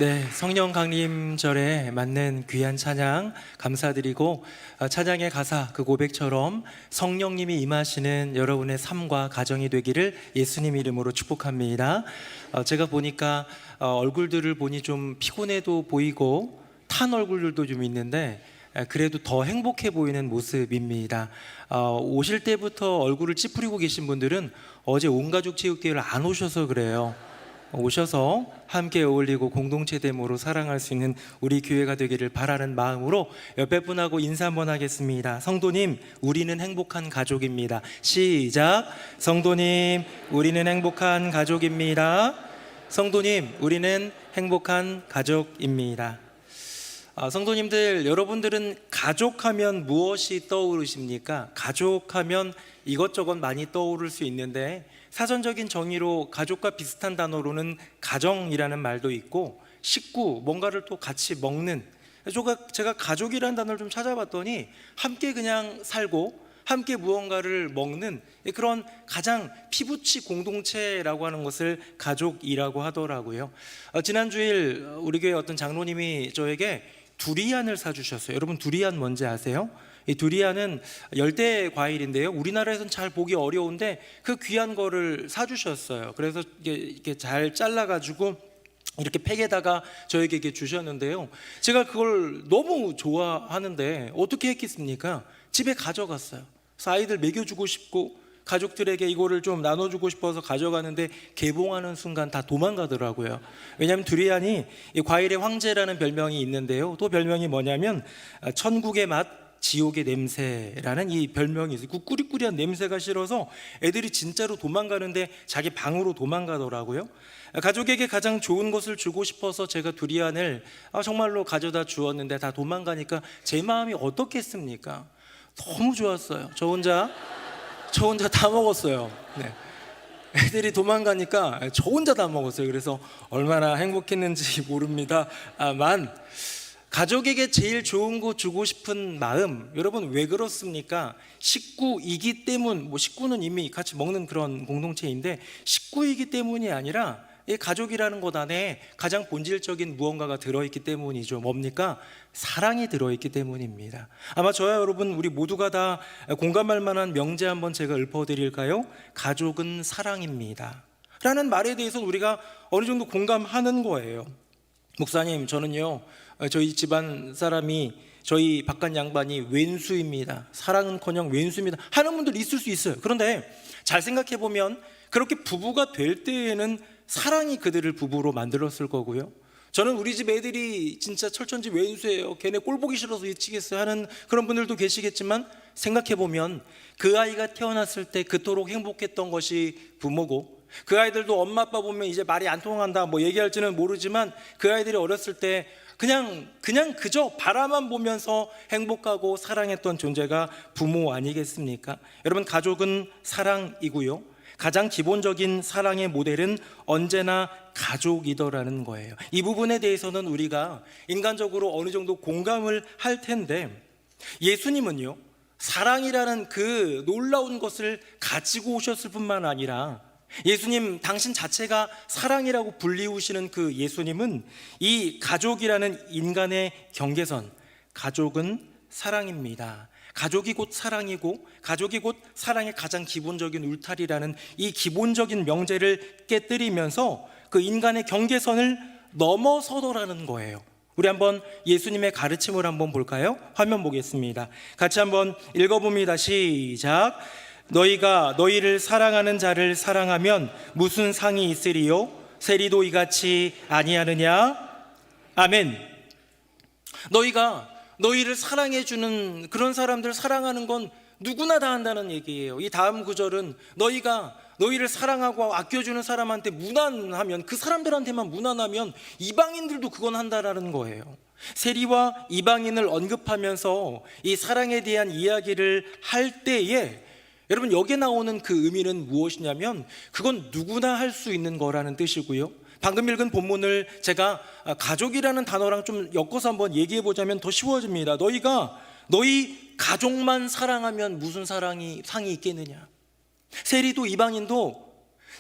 네, 성령 강림절에 맞는 귀한 찬양 감사드리고 찬양의 가사 그 고백처럼 성령님이 임하시는 여러분의 삶과 가정이 되기를 예수님 이름으로 축복합니다. 제가 보니까 얼굴들을 보니 좀 피곤해도 보이고 탄 얼굴들도 좀 있는데 그래도 더 행복해 보이는 모습입니다. 오실 때부터 얼굴을 찌푸리고 계신 분들은 어제 온가족 체육대회를 안 오셔서 그래요. 오셔서 함께 어울리고 공동체됨으로 사랑할 수 있는 우리 교회가 되기를 바라는 마음으로 옆에 분하고 인사 한번 하겠습니다. 성도님, 우리는 행복한 가족입니다. 시작. 성도님, 우리는 행복한 가족입니다. 성도님, 우리는 행복한 가족입니다. 성도님들, 여러분들은 가족하면 무엇이 떠오르십니까? 가족하면 이것저것 많이 떠오를 수 있는데 사전적인 정의로 가족과 비슷한 단어로는 가정이라는 말도 있고 식구, 뭔가를 또 같이 먹는, 제가 가족이라는 단어를 좀 찾아봤더니 함께 그냥 살고 함께 무언가를 먹는 그런 가장 피부치 공동체라고 하는 것을 가족이라고 하더라고요. 지난 주일 우리 교회 어떤 장로님이 저에게 두리안을 사주셨어요. 여러분, 두리안 뭔지 아세요? 이 두리안은 열대 과일인데요, 우리나라에서는 잘 보기 어려운데 그 귀한 거를 사주셨어요. 그래서 이렇게 잘 잘라가지고 이렇게 팩에다가 저에게 이렇게 주셨는데요, 제가 그걸 너무 좋아하는데 어떻게 했겠습니까? 집에 가져갔어요. 그래서 아이들 먹여주고 싶고 가족들에게 이거를 좀 나눠주고 싶어서 가져가는데 개봉하는 순간 다 도망가더라고요. 왜냐하면 두리안이 이 과일의 황제라는 별명이 있는데요, 또 별명이 뭐냐면 천국의 맛 지옥의 냄새라는 이 별명이 있어요. 그 꾸리꾸리한 냄새가 싫어서 애들이 진짜로 도망가는데 자기 방으로 도망가더라고요. 가족에게 가장 좋은 것을 주고 싶어서 제가 두리안을 정말로 가져다 주었는데 다 도망가니까 제 마음이 어떻겠습니까? 너무 좋았어요. 저 혼자 다 먹었어요. 네. 애들이 도망가니까 저 혼자 다 먹었어요. 그래서 얼마나 행복했는지 모릅니다만 가족에게 제일 좋은 거 주고 싶은 마음, 여러분 왜 그렇습니까? 식구이기 때문, 식구는 이미 같이 먹는 그런 공동체인데 식구이기 때문이 아니라 이 가족이라는 것 안에 가장 본질적인 무언가가 들어있기 때문이죠. 뭡니까? 사랑이 들어있기 때문입니다. 아마 저와 여러분 우리 모두가 다 공감할 만한 명제 한번 제가 읊어드릴까요? 가족은 사랑입니다 라는 말에 대해서는 우리가 어느 정도 공감하는 거예요. 목사님, 저는요 저희 집안 사람이, 저희 바깥 양반이 왼수입니다, 사랑은커녕 왼수입니다 하는 분들 있을 수 있어요. 그런데 잘 생각해 보면 그렇게 부부가 될 때에는 사랑이 그들을 부부로 만들었을 거고요, 저는 우리 집 애들이 진짜 철천지 왼수예요, 걔네 꼴 보기 싫어서 미치겠어요 하는 그런 분들도 계시겠지만 생각해 보면 그 아이가 태어났을 때 그토록 행복했던 것이 부모고, 그 아이들도 엄마 아빠 보면 이제 말이 안 통한다 뭐 얘기할지는 모르지만 그 아이들이 어렸을 때 그저 바라만 보면서 행복하고 사랑했던 존재가 부모 아니겠습니까? 여러분, 가족은 사랑이고요, 가장 기본적인 사랑의 모델은 언제나 가족이더라는 거예요. 이 부분에 대해서는 우리가 인간적으로 어느 정도 공감을 할 텐데, 예수님은요 사랑이라는 그 놀라운 것을 가지고 오셨을 뿐만 아니라 예수님 당신 자체가 사랑이라고 불리우시는 그 예수님은 이 가족이라는 인간의 경계선, 가족은 사랑입니다, 가족이 곧 사랑이고 가족이 곧 사랑의 가장 기본적인 울타리라는 이 기본적인 명제를 깨뜨리면서 그 인간의 경계선을 넘어서더라는 거예요. 우리 한번 예수님의 가르침을 한번 볼까요? 화면 보겠습니다. 같이 한번 읽어봅니다. 시작. 너희가 너희를 사랑하는 자를 사랑하면 무슨 상이 있으리요? 세리도 이같이 아니하느냐? 아멘. 너희가 너희를 사랑해주는 그런 사람들 사랑하는 건 누구나 다 한다는 얘기예요. 이 다음 구절은 너희가 너희를 사랑하고 아껴주는 사람한테 무난하면, 그 사람들한테만 무난하면 이방인들도 그건 한다라는 거예요. 세리와 이방인을 언급하면서 이 사랑에 대한 이야기를 할 때에 여러분, 여기에 나오는 그 의미는 무엇이냐면 그건 누구나 할 수 있는 거라는 뜻이고요, 방금 읽은 본문을 제가 가족이라는 단어랑 좀 엮어서 한번 얘기해 보자면 더 쉬워집니다. 너희가 너희 가족만 사랑하면 무슨 상이 있겠느냐? 세리도 이방인도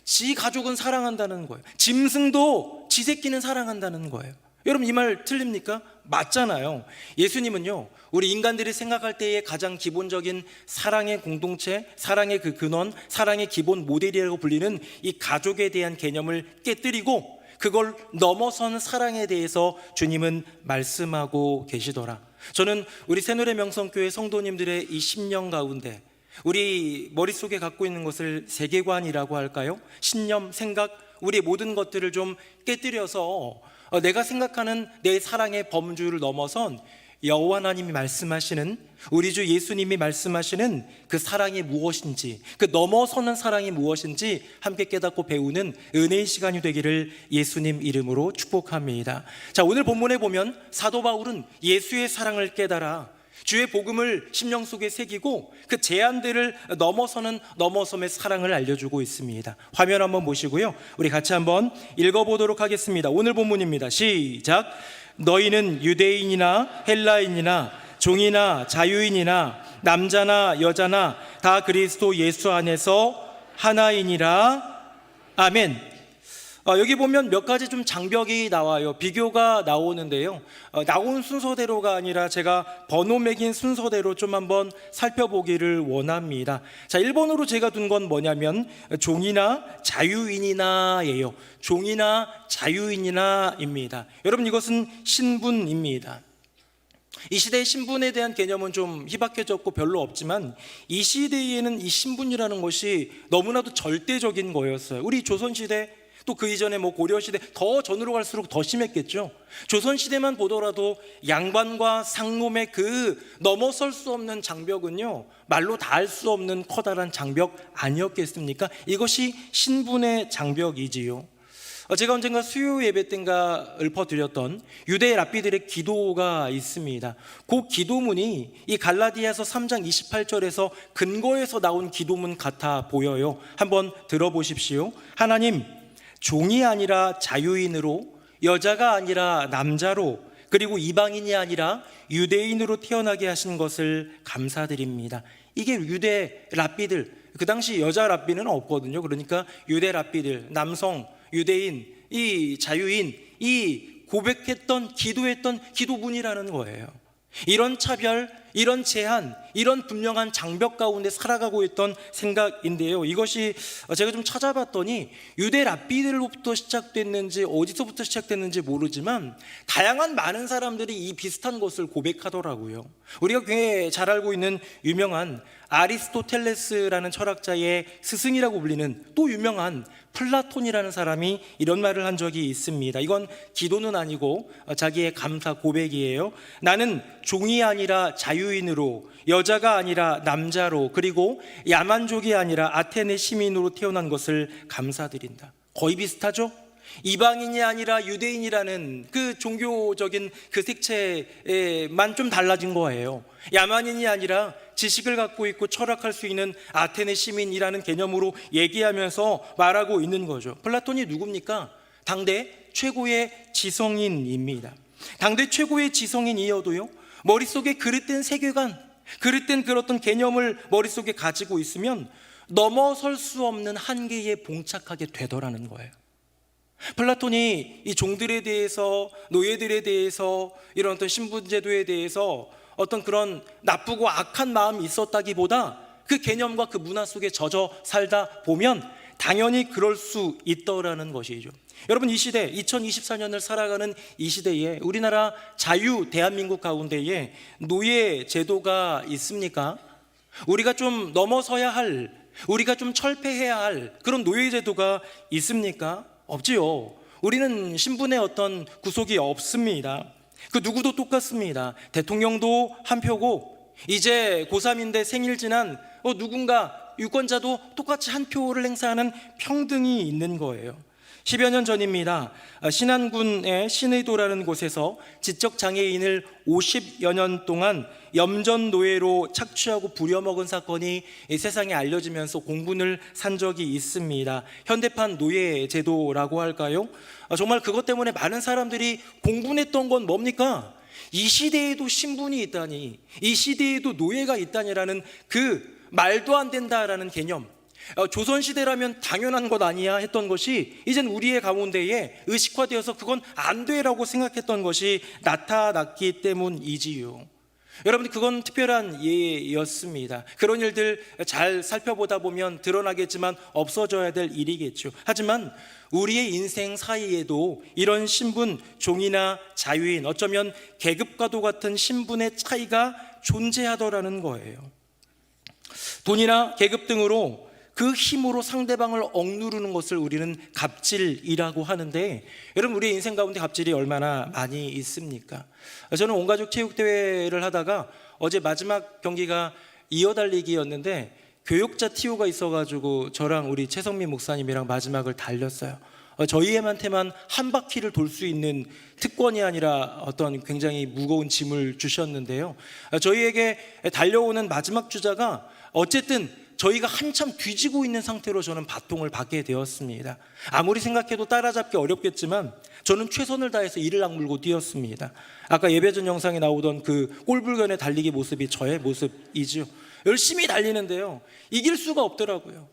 지 가족은 사랑한다는 거예요. 짐승도 지 새끼는 사랑한다는 거예요. 여러분 이 말 틀립니까? 맞잖아요. 예수님은요, 우리 인간들이 생각할 때의 가장 기본적인 사랑의 공동체, 사랑의 그 근원, 사랑의 기본 모델이라고 불리는 이 가족에 대한 개념을 깨뜨리고 그걸 넘어선 사랑에 대해서 주님은 말씀하고 계시더라. 저는 우리 새누리 명성교회 성도님들의 이 10년 가운데 우리 머릿속에 갖고 있는 것을 세계관이라고 할까요? 신념, 생각, 우리 모든 것들을 좀 깨뜨려서 내가 생각하는 내 사랑의 범주를 넘어선 여호와 하나님이 말씀하시는, 우리 주 예수님이 말씀하시는 그 사랑이 무엇인지, 그 넘어서는 사랑이 무엇인지 함께 깨닫고 배우는 은혜의 시간이 되기를 예수님 이름으로 축복합니다. 자, 오늘 본문에 보면 사도 바울은 예수의 사랑을 깨달아 주의 복음을 심령 속에 새기고 그 제한들을 넘어섬의 사랑을 알려주고 있습니다. 화면 한번 보시고요, 우리 같이 한번 읽어보도록 하겠습니다. 오늘 본문입니다. 시작. 너희는 유대인이나 헬라인이나 종이나 자유인이나 남자나 여자나 다 그리스도 예수 안에서 하나이니라. 아멘. 여기 보면 몇 가지 좀 장벽이 나와요. 비교가 나오는데요, 나온 순서대로가 아니라 제가 번호 매긴 순서대로 좀 한번 살펴보기를 원합니다. 자, 1번으로 제가 둔 건 뭐냐면 종이나 자유인이나예요. 종이나 자유인이나입니다. 여러분, 이것은 신분입니다. 이 시대의 신분에 대한 개념은 좀 희박해졌고 별로 없지만 이 시대에는 이 신분이라는 것이 너무나도 절대적인 거였어요. 우리 조선시대, 또 그 이전에 고려시대, 더 전으로 갈수록 더 심했겠죠. 조선시대만 보더라도 양반과 상놈의 그 넘어설 수 없는 장벽은요, 말로 다 할 수 없는 커다란 장벽 아니었겠습니까? 이것이 신분의 장벽이지요. 제가 언젠가 수요 예배 때인가 읊어드렸던 유대 랍비들의 기도가 있습니다. 그 기도문이 이 갈라디아서 3장 28절에서 근거에서 나온 기도문 같아 보여요. 한번 들어보십시오. 하나님, 종이 아니라 자유인으로, 여자가 아니라 남자로, 그리고 이방인이 아니라 유대인으로 태어나게 하신 것을 감사드립니다. 이게 유대 랍비들, 그 당시 여자 랍비는 없거든요. 그러니까 유대 랍비들, 남성, 유대인, 이 자유인, 이 고백했던, 기도했던 기도문이라는 거예요. 이런 차별, 이런 제한, 이런 분명한 장벽 가운데 살아가고 있던 생각인데요, 이것이 제가 좀 찾아봤더니 유대 랍비들로부터 시작됐는지 어디서부터 시작됐는지 모르지만 다양한 많은 사람들이 이 비슷한 것을 고백하더라고요. 우리가 굉장히 잘 알고 있는 유명한 아리스토텔레스라는 철학자의 스승이라고 불리는 또 유명한 플라톤이라는 사람이 이런 말을 한 적이 있습니다. 이건 기도는 아니고 자기의 감사 고백이에요. 나는 종이 아니라 자유인으로, 여자가 아니라 남자로, 그리고 야만족이 아니라 아테네 시민으로 태어난 것을 감사드린다. 거의 비슷하죠? 이방인이 아니라 유대인이라는 그 종교적인 그 색채만 좀 달라진 거예요. 야만인이 아니라 지식을 갖고 있고 철학할 수 있는 아테네 시민이라는 개념으로 얘기하면서 말하고 있는 거죠. 플라톤이 누굽니까? 당대 최고의 지성인입니다. 당대 최고의 지성인이어도요, 머릿속에 그릇된 세계관, 그릇된 그런 어떤 개념을 머릿속에 가지고 있으면 넘어설 수 없는 한계에 봉착하게 되더라는 거예요. 플라톤이 이 종들에 대해서, 노예들에 대해서, 이런 어떤 신분제도에 대해서 어떤 그런 나쁘고 악한 마음이 있었다기보다 그 개념과 그 문화 속에 젖어 살다 보면 당연히 그럴 수 있더라는 것이죠. 여러분, 이 시대, 2024년을 살아가는 이 시대에 우리나라 자유 대한민국 가운데에 노예 제도가 있습니까? 우리가 좀 넘어서야 할, 우리가 좀 철폐해야 할 그런 노예 제도가 있습니까? 없지요. 우리는 신분의 어떤 구속이 없습니다. 그 누구도 똑같습니다. 대통령도 한 표고, 이제 고3인데 생일 지난 누군가 유권자도 똑같이 한 표를 행사하는 평등이 있는 거예요. 10여 년 전입니다. 신안군의 신의도라는 곳에서 지적장애인을 50여 년 동안 염전노예로 착취하고 부려먹은 사건이 세상에 알려지면서 공분을 산 적이 있습니다. 현대판 노예제도라고 할까요? 정말 그것 때문에 많은 사람들이 공분했던 건 뭡니까? 이 시대에도 신분이 있다니, 이 시대에도 노예가 있다니라는 그 말도 안 된다라는 개념, 조선시대라면 당연한 것 아니야 했던 것이 이젠 우리의 가운데에 의식화되어서 그건 안 돼라고 생각했던 것이 나타났기 때문이지요. 여러분, 그건 특별한 예였습니다. 그런 일들 잘 살펴보다 보면 드러나겠지만 없어져야 될 일이겠죠. 하지만 우리의 인생 사이에도 이런 신분, 종이나 자유인, 어쩌면 계급과도 같은 신분의 차이가 존재하더라는 거예요. 돈이나 계급 등으로 그 힘으로 상대방을 억누르는 것을 우리는 갑질이라고 하는데, 여러분, 우리의 인생 가운데 갑질이 얼마나 많이 있습니까? 저는 온가족 체육대회를 하다가 어제 마지막 경기가 이어달리기였는데 교육자 TO가 있어가지고 저랑 우리 최성민 목사님이랑 마지막을 달렸어요. 저희한테만 한 바퀴를 돌 수 있는 특권이 아니라 어떤 굉장히 무거운 짐을 주셨는데요. 저희에게 달려오는 마지막 주자가 어쨌든 저희가 한참 뒤지고 있는 상태로 저는 바통을 받게 되었습니다. 아무리 생각해도 따라잡기 어렵겠지만 저는 최선을 다해서 이를 악물고 뛰었습니다. 아까 예배전 영상에 나오던 그 꼴불견의 달리기 모습이 저의 모습이죠. 열심히 달리는데요, 이길 수가 없더라고요.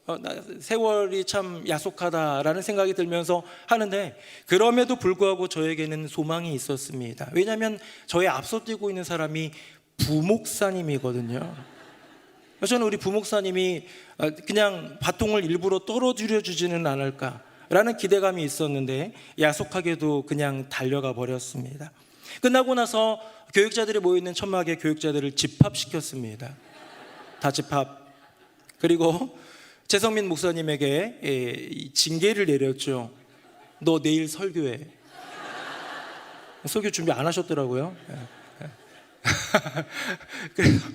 세월이 참 야속하다라는 생각이 들면서 하는데, 그럼에도 불구하고 저에게는 소망이 있었습니다. 왜냐하면 저의 앞서 뛰고 있는 사람이 부목사님이거든요. 저는 우리 부목사님이 그냥 바통을 일부러 떨어뜨려 주지는 않을까라는 기대감이 있었는데 야속하게도 그냥 달려가 버렸습니다. 끝나고 나서 교육자들이 모여있는 천막에 교육자들을 집합시켰습니다. 다 집합. 그리고 최성민 목사님에게 징계를 내렸죠. 너 내일 설교해. 설교 준비 안 하셨더라고요. 그래서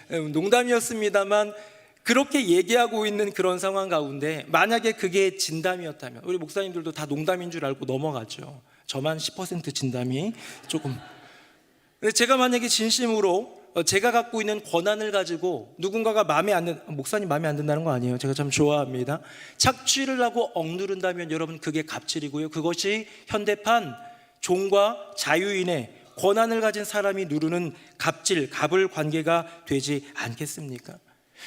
농담이었습니다만 그렇게 얘기하고 있는 그런 상황 가운데 만약에 그게 진담이었다면, 우리 목사님들도 다 농담인 줄 알고 넘어가죠. 저만 10% 진담이 조금. 제가 만약에 진심으로 제가 갖고 있는 권한을 가지고 누군가가 목사님 마음에 안 든다는 거 아니에요. 제가 참 좋아합니다. 착취를 하고 억누른다면 여러분, 그게 갑질이고요. 그것이 현대판 종과 자유인의 권한을 가진 사람이 누르는 갑질, 갑을 관계가 되지 않겠습니까?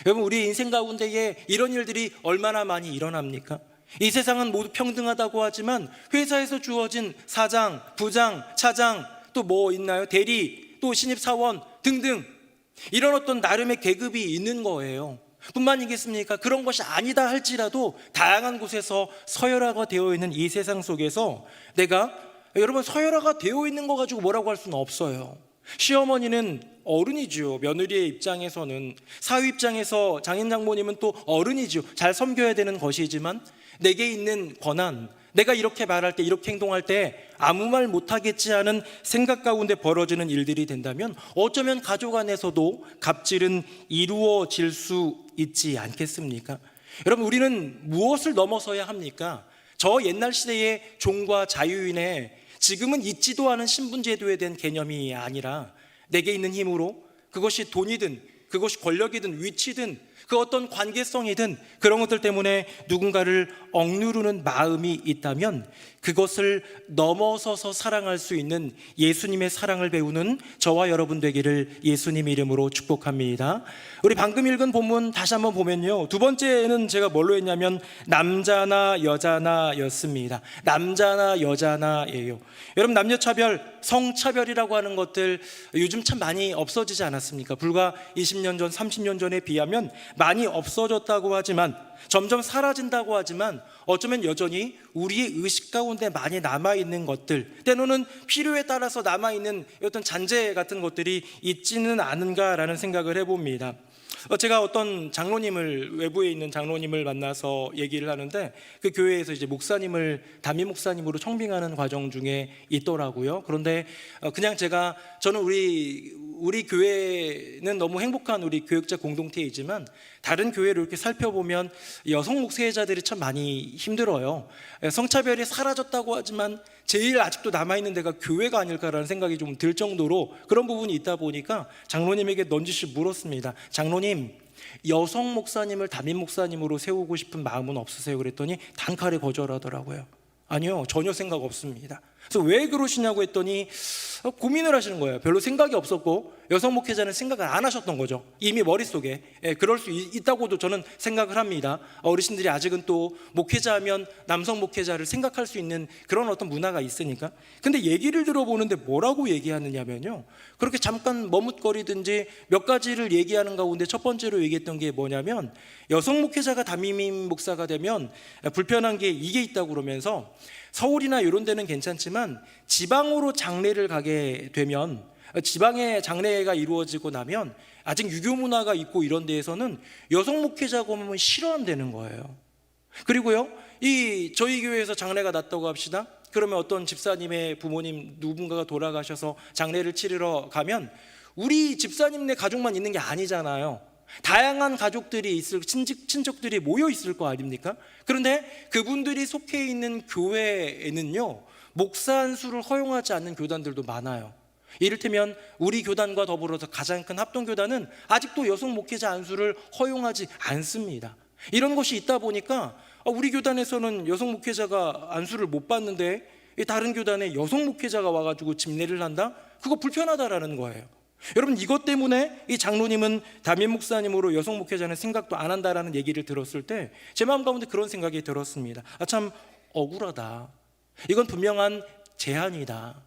여러분, 우리 인생 가운데에 이런 일들이 얼마나 많이 일어납니까? 이 세상은 모두 평등하다고 하지만 회사에서 주어진 사장, 부장, 차장, 또 뭐 있나요? 대리, 또 신입사원 등등, 이런 어떤 나름의 계급이 있는 거예요. 뿐만이겠습니까? 그런 것이 아니다 할지라도 다양한 곳에서 서열화가 되어 있는 이 세상 속에서 여러분, 서열화가 되어 있는 거 가지고 뭐라고 할 수는 없어요. 시어머니는 어른이죠. 며느리의 입장에서는, 사위 입장에서 장인 장모님은 또 어른이죠. 잘 섬겨야 되는 것이지만 내게 있는 권한, 내가 이렇게 말할 때, 이렇게 행동할 때 아무 말 못하겠지 하는 생각 가운데 벌어지는 일들이 된다면 어쩌면 가족 안에서도 갑질은 이루어질 수 있지 않겠습니까? 여러분, 우리는 무엇을 넘어서야 합니까? 저 옛날 시대의 종과 자유인의 지금은 있지도 않은 신분제도에 대한 개념이 아니라 내게 있는 힘으로, 그것이 돈이든 그것이 권력이든 위치든 그 어떤 관계성이든 그런 것들 때문에 누군가를 억누르는 마음이 있다면 그것을 넘어서서 사랑할 수 있는 예수님의 사랑을 배우는 저와 여러분 되기를 예수님 이름으로 축복합니다. 우리 방금 읽은 본문 다시 한번 보면요, 두 번째는 제가 뭘로 했냐면 남자나 여자나 였습니다. 남자나 여자나예요. 여러분, 남녀차별, 성차별이라고 하는 것들 요즘 참 많이 없어지지 않았습니까? 불과 20년 전, 30년 전에 비하면 많이 없어졌다고 하지만, 점점 사라진다고 하지만 어쩌면 여전히 우리의 의식 가운데 많이 남아있는 것들, 때로는 필요에 따라서 남아있는 어떤 잔재 같은 것들이 있지는 않은가라는 생각을 해봅니다. 제가 어떤 장로님을, 외부에 있는 장로님을 만나서 얘기를 하는데 그 교회에서 이제 목사님을 담임 목사님으로 청빙하는 과정 중에 있더라고요. 그런데 그냥 저는 우리 교회는 너무 행복한 우리 교역자 공동체이지만 다른 교회를 이렇게 살펴보면 여성 목회자들이 참 많이 힘들어요. 성차별이 사라졌다고 하지만 제일 아직도 남아있는 데가 교회가 아닐까라는 생각이 좀 들 정도로 그런 부분이 있다 보니까 장로님에게 넌지시 물었습니다. 장로님, 여성 목사님을 담임 목사님으로 세우고 싶은 마음은 없으세요? 그랬더니 단칼에 거절하더라고요. 아니요, 전혀 생각 없습니다. 그래서 왜 그러시냐고 했더니 고민을 하시는 거예요. 별로 생각이 없었고 여성 목회자는 생각을 안 하셨던 거죠. 이미 머릿속에. 그럴 수 있다고도 저는 생각을 합니다. 어르신들이 아직은 또 목회자하면 남성 목회자를 생각할 수 있는 그런 어떤 문화가 있으니까. 근데 얘기를 들어보는데 뭐라고 얘기하느냐면요, 그렇게 잠깐 머뭇거리든지 몇 가지를 얘기하는 가운데 첫 번째로 얘기했던 게 뭐냐면, 여성 목회자가 담임 목사가 되면 불편한 게 이게 있다고 그러면서, 서울이나 이런 데는 괜찮지만 지방으로 장례를 가게 되면, 지방에 장례가 이루어지고 나면 아직 유교 문화가 있고 이런 데에서는 여성 목회자가 오면 싫어한다는 거예요. 그리고요, 저희 교회에서 장례가 났다고 합시다. 그러면 어떤 집사님의 부모님 누군가가 돌아가셔서 장례를 치르러 가면 우리 집사님네 가족만 있는 게 아니잖아요. 다양한 가족들이 있을, 친척들이 모여 있을 거 아닙니까? 그런데 그분들이 속해 있는 교회에는요, 목사 안수를 허용하지 않는 교단들도 많아요. 이를테면 우리 교단과 더불어서 가장 큰 합동교단은 아직도 여성 목회자 안수를 허용하지 않습니다. 이런 것이 있다 보니까 우리 교단에서는 여성 목회자가 안수를 못 받는데 다른 교단에 여성 목회자가 와가지고 집례를 한다? 그거 불편하다라는 거예요. 여러분, 이것 때문에 이 장로님은 담임 목사님으로 여성 목회자는 생각도 안 한다라는 얘기를 들었을 때 제 마음 가운데 그런 생각이 들었습니다. 참 억울하다. 이건 분명한 제한이다.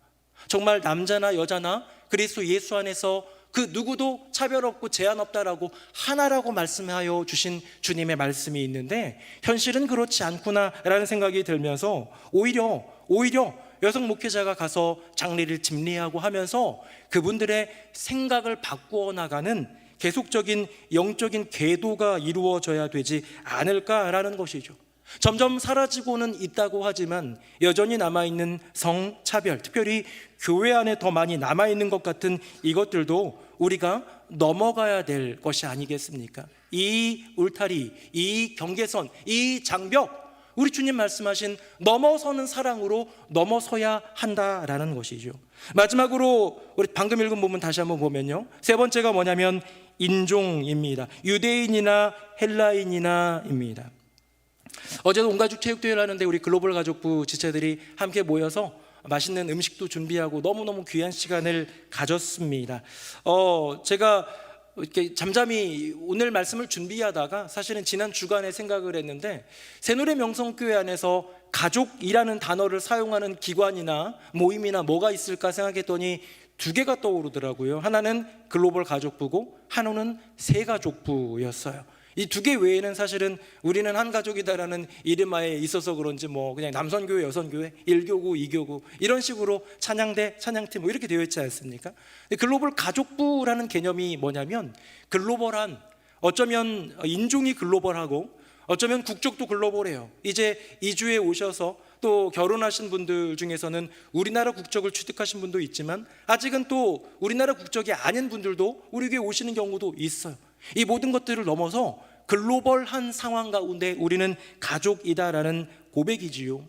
정말 남자나 여자나 그리스도 예수 안에서 그 누구도 차별 없고 제한 없다라고 하나라고 말씀하여 주신 주님의 말씀이 있는데, 현실은 그렇지 않구나라는 생각이 들면서 오히려 여성 목회자가 가서 장례를 집례하고 하면서 그분들의 생각을 바꾸어 나가는 계속적인 영적인 계도가 이루어져야 되지 않을까라는 것이죠. 점점 사라지고는 있다고 하지만 여전히 남아있는 성차별, 특별히 교회 안에 더 많이 남아있는 것 같은 이것들도 우리가 넘어가야 될 것이 아니겠습니까? 이 울타리, 이 경계선, 이 장벽, 우리 주님 말씀하신 넘어서는 사랑으로 넘어서야 한다라는 것이죠. 마지막으로 우리 방금 읽은 부분 다시 한번 보면요, 세 번째가 뭐냐면 인종입니다. 유대인이나 헬라인이나입니다. 어제도 온가족 체육대회를 하는데 우리 글로벌 가족부 지체들이 함께 모여서 맛있는 음식도 준비하고 너무너무 귀한 시간을 가졌습니다. 제가 이렇게 잠잠히 오늘 말씀을 준비하다가 사실은 지난 주간에 생각을 했는데, 새누리 명성교회 안에서 가족이라는 단어를 사용하는 기관이나 모임이나 뭐가 있을까 생각했더니 두 개가 떠오르더라고요. 하나는 글로벌 가족부고 하나는 새가족부였어요. 이 두 개 외에는 사실은 우리는 한 가족이다라는 이름하에 있어서 그런지 그냥 남선교회, 여선교회, 1교구, 2교구 이런 식으로 찬양대, 찬양팀 이렇게 되어 있지 않습니까? 글로벌 가족부라는 개념이 뭐냐면, 글로벌한, 어쩌면 인종이 글로벌하고 어쩌면 국적도 글로벌해요. 이제 이주에 오셔서 또 결혼하신 분들 중에서는 우리나라 국적을 취득하신 분도 있지만 아직은 또 우리나라 국적이 아닌 분들도 우리 교회 오시는 경우도 있어요. 이 모든 것들을 넘어서 글로벌한 상황 가운데 우리는 가족이다라는 고백이지요.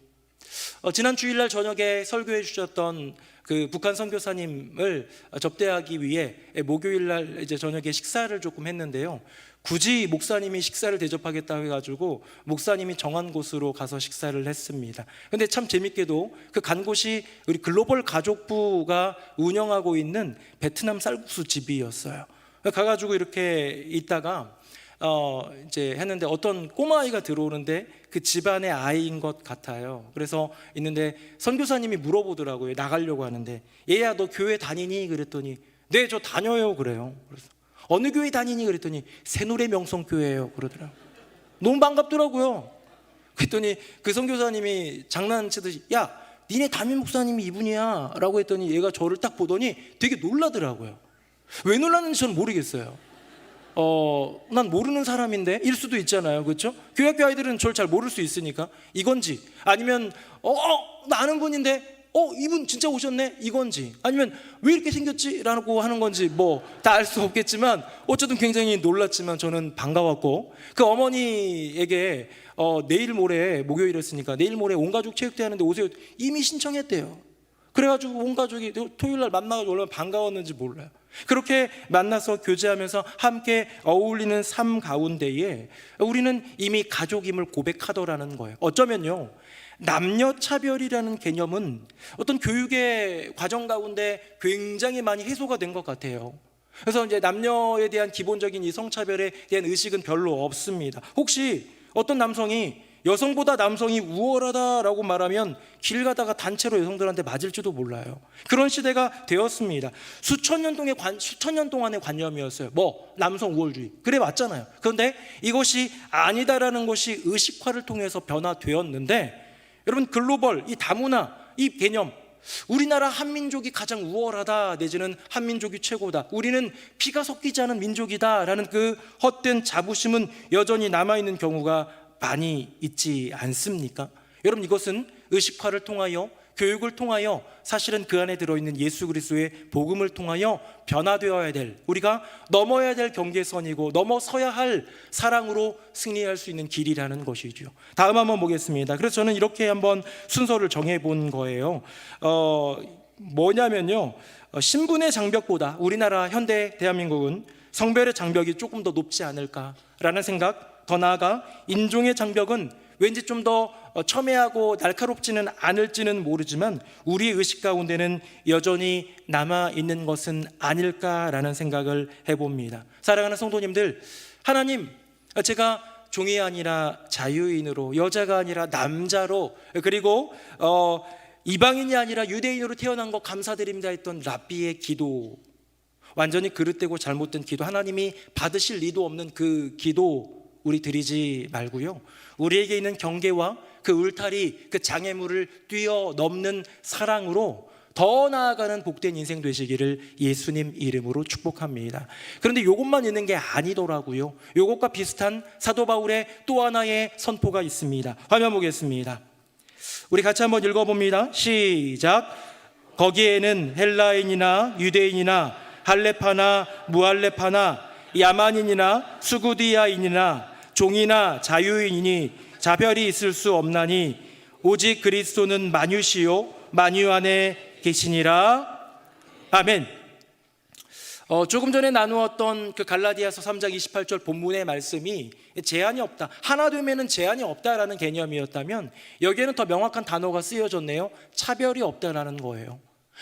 지난 주일날 저녁에 설교해 주셨던 그 북한 선교사님을 접대하기 위해 목요일날 이제 저녁에 식사를 조금 했는데요, 굳이 목사님이 식사를 대접하겠다고 해가지고 목사님이 정한 곳으로 가서 식사를 했습니다. 근데 참 재밌게도 그 간 곳이 우리 글로벌 가족부가 운영하고 있는 베트남 쌀국수 집이었어요. 가가지고 이렇게 있다가 이제 했는데 어떤 꼬마아이가 들어오는데 그 집안의 아이인 것 같아요. 그래서 있는데 선교사님이 물어보더라고요. 나가려고 하는데, 얘야 너 교회 다니니? 그랬더니 네, 저 다녀요. 그래요. 그래서 어느 교회 다니니? 그랬더니 새누리 명성교회예요. 그러더라고요. 너무 반갑더라고요. 그랬더니 그 선교사님이 장난치듯이 야, 니네 담임 목사님이 이분이야 라고 했더니 얘가 저를 딱 보더니 되게 놀라더라고요. 왜 놀랐는지 저는 모르겠어요. 난 모르는 사람인데 일 수도 있잖아요. 그렇죠? 교회학교 아이들은 저를 잘 모를 수 있으니까 이건지, 아니면 나 아는 분인데 이분 진짜 오셨네 이건지, 아니면 왜 이렇게 생겼지? 라고 하는 건지 다 알 수 없겠지만 어쨌든 굉장히 놀랐지만 저는 반가웠고, 그 어머니에게 내일 모레 목요일이었으니까 내일 모레 온가족 체육대회 하는데 오세요 이미 신청했대요. 그래가지고 온 가족이 토요일날 만나가지고 얼마나 반가웠는지 몰라요. 그렇게 만나서 교제하면서 함께 어울리는 삶 가운데에 우리는 이미 가족임을 고백하더라는 거예요. 어쩌면요, 남녀 차별이라는 개념은 어떤 교육의 과정 가운데 굉장히 많이 해소가 된 것 같아요. 그래서 이제 남녀에 대한 기본적인 이 성차별에 대한 의식은 별로 없습니다. 혹시 어떤 남성이 여성보다 남성이 우월하다라고 말하면 길 가다가 단체로 여성들한테 맞을지도 몰라요. 그런 시대가 되었습니다. 수천 년 동안의 관념이었어요. 뭐 남성 우월주의. 그래 맞잖아요. 그런데 이것이 아니다라는 것이 의식화를 통해서 변화되었는데, 여러분 글로벌 이 다문화 이 개념, 우리나라 한민족이 가장 우월하다 내지는 한민족이 최고다, 우리는 피가 섞이지 않은 민족이다라는 그 헛된 자부심은 여전히 남아있는 경우가 많이 있지 않습니까? 여러분 이것은 의식화를 통하여, 교육을 통하여, 사실은 그 안에 들어있는 예수 그리스도의 복음을 통하여 변화되어야 될, 우리가 넘어야 될 경계선이고 넘어서야 할 사랑으로 승리할 수 있는 길이라는 것이죠. 다음 한번 보겠습니다. 그래서 저는 이렇게 한번 순서를 정해본 거예요. 뭐냐면요, 신분의 장벽보다 우리나라 현대 대한민국은 성별의 장벽이 조금 더 높지 않을까라는 생각, 더 나아가 인종의 장벽은 왠지 좀 더 첨예하고 날카롭지는 않을지는 모르지만 우리의 의식 가운데는 여전히 남아있는 것은 아닐까라는 생각을 해봅니다. 사랑하는 성도님들, 하나님, 제가 종이 아니라 자유인으로, 여자가 아니라 남자로, 그리고 이방인이 아니라 유대인으로 태어난 것 감사드립니다 했던 랍비의 기도, 완전히 그릇되고 잘못된 기도, 하나님이 받으실 리도 없는 그 기도 우리 드리지 말고요, 우리에게 있는 경계와 그 울타리, 그 장애물을 뛰어넘는 사랑으로 더 나아가는 복된 인생 되시기를 예수님 이름으로 축복합니다. 그런데 이것만 있는 게 아니더라고요. 이것과 비슷한 사도 바울의 또 하나의 선포가 있습니다. 화면 보겠습니다. 우리 같이 한번 읽어봅니다. 시작. 거기에는 헬라인이나 유대인이나 할레파나 무할레파나 야만인이나 수구디아인이나 종이나 자유인이니 자별이 있을 수 없나니 오직 그리스도는 만유시요 만유 안에 계시니라. 아멘. 조금 전에 나누었던 그 갈라디아서 3장 28절 본문의 말씀이 제한이 없다, 하나 되면은 제한이 없다라는 개념이었다면 여기에는 더 명확한 단어가 쓰여졌네요. 차별이 없다라는 거예요.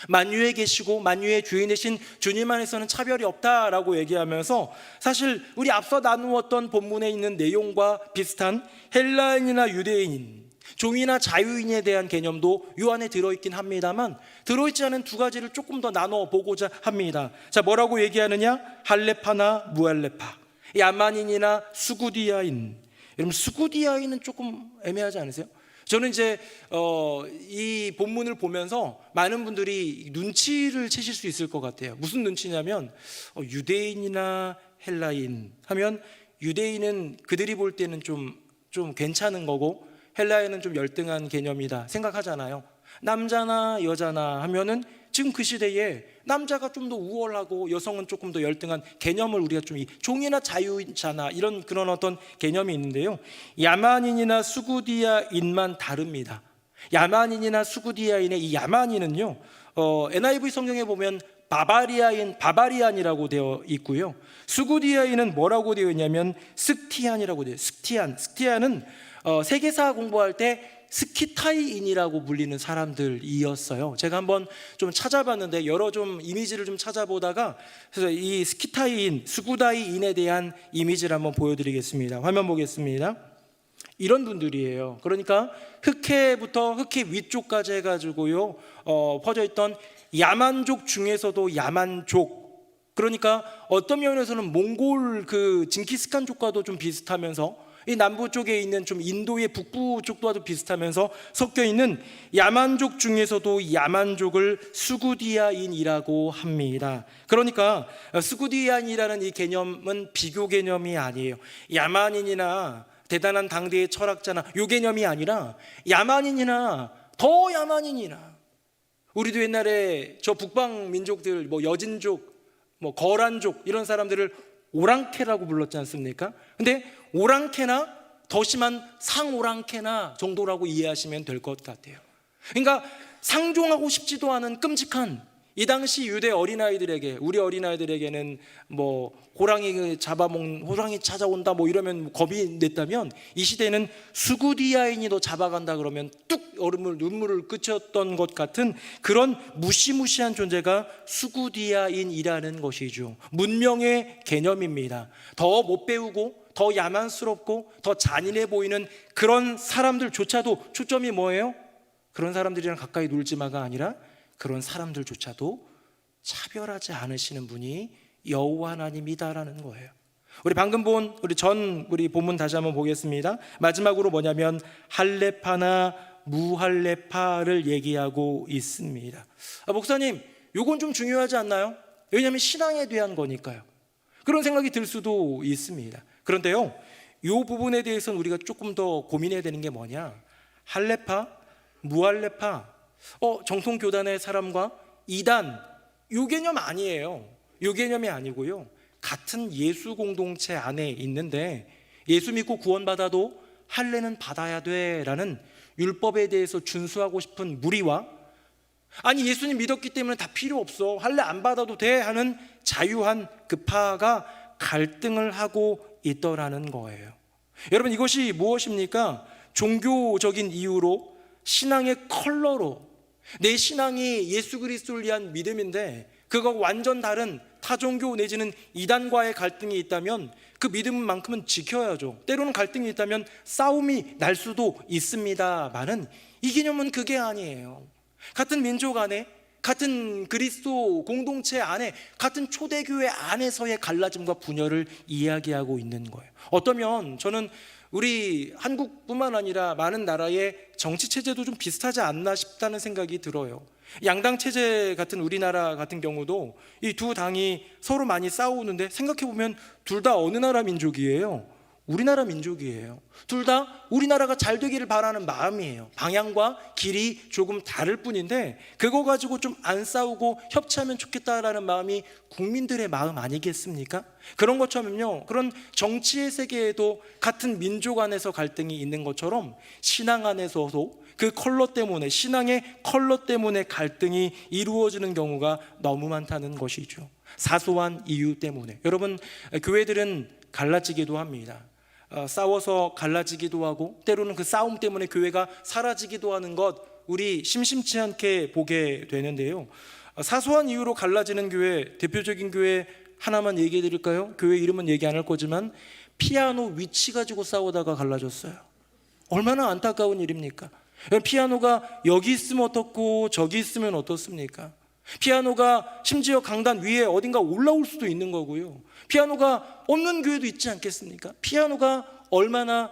만유에 계시고 만유의 주인이신 주님 안에서는 차별이 없다라고 얘기하면서 사실 우리 앞서 나누었던 본문에 있는 내용과 비슷한 헬라인이나 유대인, 종이나 자유인에 대한 개념도 이 안에 들어있긴 합니다만 들어있지 않은 두 가지를 조금 더 나눠보고자 합니다. 자, 뭐라고 얘기하느냐? 할레파나 무할레파, 야만인이나 수구디아인. 여러분 수구디아인은 조금 애매하지 않으세요? 저는 이제 이 본문을 보면서 많은 분들이 눈치를 채실 수 있을 것 같아요. 무슨 눈치냐면 유대인이나 헬라인 하면 유대인은 그들이 볼 때는 좀 괜찮은 거고 헬라인은 좀 열등한 개념이다 생각하잖아요. 남자나 여자나 하면은 지금 그 시대에 남자가 좀 더 우월하고 여성은 조금 더 열등한 개념을 우리가 좀 종이나 자유자나 이런 그런 어떤 개념이 있는데요, 야만인이나 수구디아인만 다릅니다. 야만인이나 수구디아인의 이 야만인은요, NIV 성경에 보면 바바리안이라고 되어 있고요, 수구디아인은 뭐라고 되어 있냐면 스티안이라고 되어 있어요. 스티안은 세계사 공부할 때 스키타이인이라고 불리는 사람들이었어요. 제가 한번 좀 찾아봤는데 여러 좀 이미지를 좀 찾아보다가 그래서 이 스키타이인, 수구다이인에 대한 이미지를 한번 보여드리겠습니다. 화면 보겠습니다. 이런 분들이에요. 그러니까 흑해부터 흑해 위쪽까지 해가지고요 퍼져있던 야만족 중에서도 야만족, 그러니까 어떤 면에서는 몽골 그 징기스칸족과도 좀 비슷하면서 이 남부 쪽에 있는 좀 인도의 북부 쪽과도 비슷하면서 섞여 있는 야만족 중에서도 야만족을 수구디아인이라고 합니다. 그러니까 수구디아인이라는 이 개념은 비교 개념이 아니에요. 야만인이나 대단한 당대의 철학자나 이 개념이 아니라 야만인이나 더 야만인이나, 우리도 옛날에 저 북방 민족들 뭐 여진족, 뭐 거란족 이런 사람들을 오랑캐라고 불렀지 않습니까? 근데 오랑캐나 더 심한 상오랑캐나 정도라고 이해하시면 될 것 같아요. 그러니까 상종하고 싶지도 않은 끔찍한 이 당시 유대 어린아이들에게, 우리 어린아이들에게는 뭐 호랑이 찾아온다 뭐 이러면 겁이 냈다면, 이 시대는 수구디아인이 너 잡아간다 그러면 뚝 눈물을 그쳤던 것 같은 그런 무시무시한 존재가 수구디아인이라는 것이죠. 문명의 개념입니다. 더 못 배우고 더 야만스럽고 더 잔인해 보이는 그런 사람들조차도 초점이 뭐예요? 그런 사람들이랑 가까이 놀지 마가 아니라 그런 사람들조차도 차별하지 않으시는 분이 여호와 하나님이다라는 거예요. 우리 방금 본 우리 본문 다시 한번 보겠습니다. 마지막으로 뭐냐면 할레파나 무할레파를 얘기하고 있습니다. 목사님, 요건 좀 중요하지 않나요? 왜냐하면 신앙에 대한 거니까요. 그런 생각이 들 수도 있습니다. 그런데요, 이 부분에 대해서는 우리가 조금 더 고민해야 되는 게 뭐냐? 할레파, 무할레파, 정통교단의 사람과 이단, 요 개념 아니에요. 요 개념이 아니고요, 같은 예수 공동체 안에 있는데 예수 믿고 구원받아도 할례는 받아야 돼라는 율법에 대해서 준수하고 싶은 무리와, 아니 예수님 믿었기 때문에 다 필요 없어, 할례 안 받아도 돼 하는 자유한 그 파가 갈등을 하고 있더라는 거예요. 여러분, 이것이 무엇입니까? 종교적인 이유로, 신앙의 컬러로 내 신앙이 예수 그리스도를 위한 믿음인데 그거 완전 다른 타종교 내지는 이단과의 갈등이 있다면 그 믿음만큼은 지켜야죠. 때로는 갈등이 있다면 싸움이 날 수도 있습니다만은 이 개념은 그게 아니에요. 같은 민족 안에, 같은 그리스도 공동체 안에, 같은 초대교회 안에서의 갈라짐과 분열을 이야기하고 있는 거예요. 어떠면 저는 우리 한국뿐만 아니라 많은 나라의 정치 체제도 좀 비슷하지 않나 싶다는 생각이 들어요. 양당 체제 같은 우리나라 같은 경우도 이 두 당이 서로 많이 싸우는데 생각해보면 둘 다 어느 나라 민족이에요? 우리나라 민족이에요. 둘 다 우리나라가 잘 되기를 바라는 마음이에요. 방향과 길이 조금 다를 뿐인데 그거 가지고 좀 안 싸우고 협치하면 좋겠다라는 마음이 국민들의 마음 아니겠습니까? 그런 것처럼요, 그런 정치의 세계에도 같은 민족 안에서 갈등이 있는 것처럼 신앙 안에서도 그 컬러 때문에, 신앙의 컬러 때문에 갈등이 이루어지는 경우가 너무 많다는 것이죠. 사소한 이유 때문에. 여러분, 교회들은 갈라지기도 합니다. 싸워서 갈라지기도 하고 때로는 그 싸움 때문에 교회가 사라지기도 하는 것, 우리 심심치 않게 보게 되는데요. 사소한 이유로 갈라지는 교회, 대표적인 교회 하나만 얘기해 드릴까요? 교회 이름은 얘기 안 할 거지만 피아노 위치 가지고 싸우다가 갈라졌어요. 얼마나 안타까운 일입니까? 피아노가 여기 있으면 어떻고 저기 있으면 어떻습니까? 피아노가 심지어 강단 위에 어딘가 올라올 수도 있는 거고요, 피아노가 없는 교회도 있지 않겠습니까? 피아노가 얼마나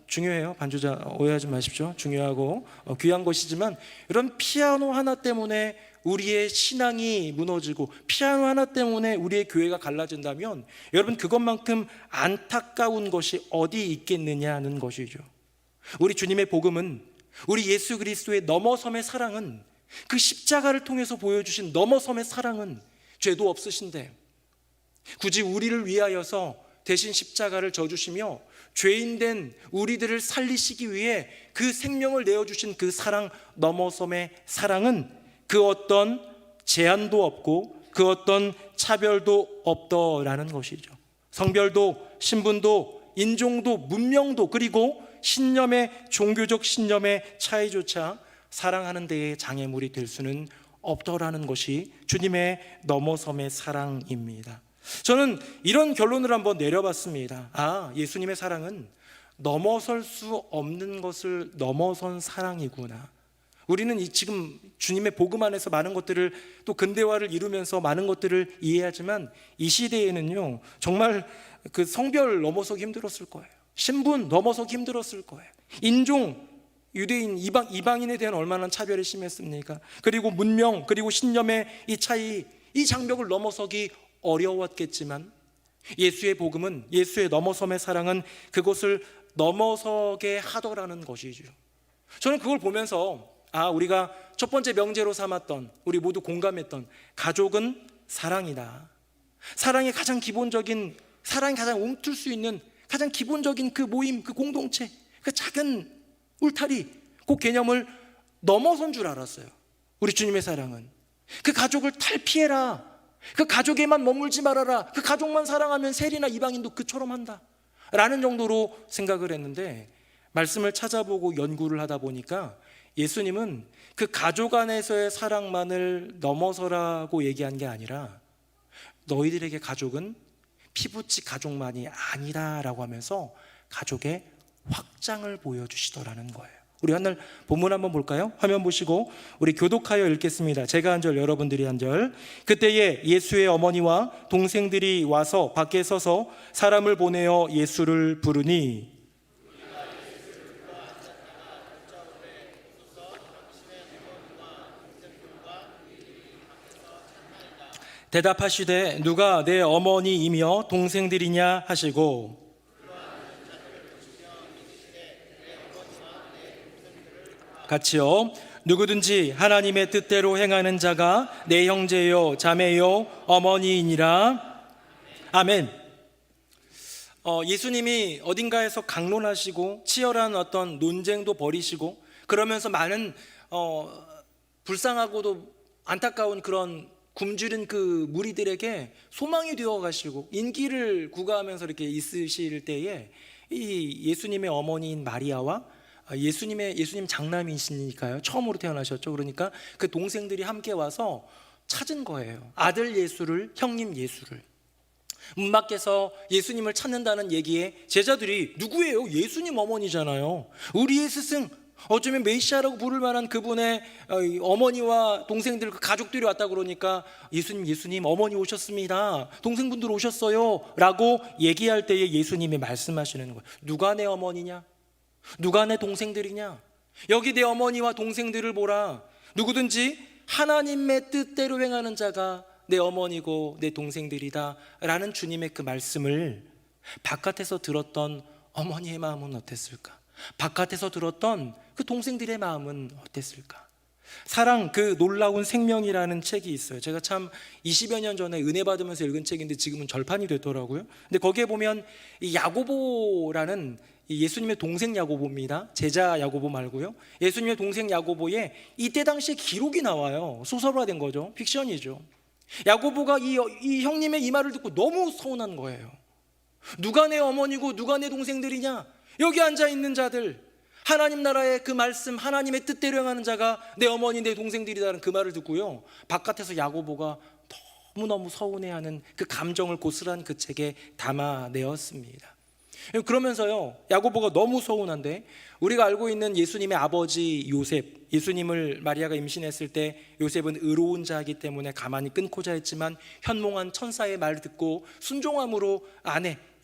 중요해요. 반주자 오해하지 마십시오. 중요하고 귀한 것이지만 이런 피아노 하나 때문에 우리의 신앙이 무너지고 피아노 하나 때문에 우리의 교회가 갈라진다면 여러분, 그것만큼 안타까운 것이 어디 있겠느냐 하는 것이죠. 우리 주님의 복음은, 우리 예수 그리스도의 넘어섬의 사랑은, 그 십자가를 통해서 보여주신 넘어섬의 사랑은 죄도 없으신데 굳이 우리를 위하여서 대신 십자가를 져주시며 죄인된 우리들을 살리시기 위해 그 생명을 내어주신 그 사랑, 넘어섬의 사랑은 그 어떤 제한도 없고 그 어떤 차별도 없더라는 것이죠. 성별도 신분도 인종도 문명도 그리고 신념의, 종교적 신념의 차이조차 사랑하는 데에 장애물이 될 수는 없더라는 것이 주님의 넘어섬의 사랑입니다. 저는 이런 결론을 한번 내려봤습니다. 예수님의 사랑은 넘어설 수 없는 것을 넘어선 사랑이구나. 우리는 지금 주님의 복음 안에서 많은 것들을, 또 근대화를 이루면서 많은 것들을 이해하지만 이 시대에는요, 정말 그 성별 넘어서기 힘들었을 거예요. 신분 넘어서기 힘들었을 거예요. 인종, 유대인, 이방인에 대한 얼마나 차별이 심했습니까? 그리고 문명, 그리고 신념의 이 차이, 이 장벽을 넘어서기 어려웠겠지만 예수의 복음은, 예수의 넘어섬의 사랑은 그것을 넘어서게 하더라는 것이죠. 저는 그걸 보면서 우리가 첫 번째 명제로 삼았던, 우리 모두 공감했던 가족은 사랑이다. 사랑의 가장 기본적인, 사랑이 가장 움틀 수 있는 가장 기본적인 그 모임, 그 공동체, 그 작은 울타리, 그 개념을 넘어선 줄 알았어요. 우리 주님의 사랑은 그 가족을 탈피해라. 그 가족에만 머물지 말아라. 그 가족만 사랑하면 세리나 이방인도 그처럼 한다 라는 정도로 생각을 했는데, 말씀을 찾아보고 연구를 하다 보니까 예수님은 그 가족 안에서의 사랑만을 넘어서라고 얘기한 게 아니라 너희들에게 가족은 피부치 가족만이 아니다라고 하면서 가족의 확장을 보여주시더라는 거예요. 우리 하늘 본문 한번 볼까요? 화면 보시고 우리 교독하여 읽겠습니다. 제가 한 절, 여러분들이 한 절. 그때에 예수의 어머니와 동생들이 와서 밖에 서서 사람을 보내어 예수를 부르니 대답하시되 누가 내 어머니이며 동생들이냐 하시고, 같이요. 누구든지 하나님의 뜻대로 행하는 자가 내 형제요 자매요 어머니이니라. 아멘. 예수님이 어딘가에서 강론하시고 치열한 어떤 논쟁도 벌이시고 그러면서 많은 불쌍하고도 안타까운 그런 굶주린 그 무리들에게 소망이 되어 가시고 인기를 구가하면서 이렇게 있으실 때에 이 예수님의 어머니인 마리아와 예수님 장남이시니까요, 처음으로 태어나셨죠. 그러니까 그 동생들이 함께 와서 찾은 거예요. 아들 예수를, 형님 예수를. 문 밖에서 예수님을 찾는다는 얘기에 제자들이 누구예요? 예수님 어머니잖아요. 우리의 스승, 어쩌면 메시아라고 부를 만한 그분의 어머니와 동생들, 그 가족들이 왔다 그러니까 예수님 어머니 오셨습니다, 동생분들 오셨어요 라고 얘기할 때에 예수님이 말씀하시는 거예요. 누가 내 어머니냐? 누가 내 동생들이냐? 여기 내 어머니와 동생들을 보라. 누구든지 하나님의 뜻대로 행하는 자가 내 어머니고 내 동생들이다 라는 주님의 그 말씀을 바깥에서 들었던 어머니의 마음은 어땠을까? 바깥에서 들었던 그 동생들의 마음은 어땠을까? 사랑 그 놀라운 생명이라는 책이 있어요. 제가 참 20여 년 전에 은혜 받으면서 읽은 책인데 지금은 절판이 됐더라고요. 근데 거기에 보면 이 야고보라는 예수님의 동생 야고보입니다. 제자 야고보 말고요. 예수님의 동생 야고보에 이때 당시에 기록이 나와요. 소설화된 거죠. 픽션이죠. 야고보가 이 형님의 이 말을 듣고 너무 서운한 거예요. 누가 내 어머니고 누가 내 동생들이냐? 여기 앉아있는 자들, 하나님 나라의 그 말씀, 하나님의 뜻대로 행하는 자가 내 어머니 내 동생들이라는 그 말을 듣고요, 바깥에서 야고보가 너무너무 서운해하는 그 감정을 고스란히 그 책에 담아내었습니다. 그러면서요, 야고보가 너무 서운한데 우리가 알고 있는 예수님의 아버지 요셉, 예수님을 마리아가 임신했을 때 요셉은 의로운 자이기 때문에 가만히 끊고자 했지만 현몽한 천사의 말을 듣고 순종함으로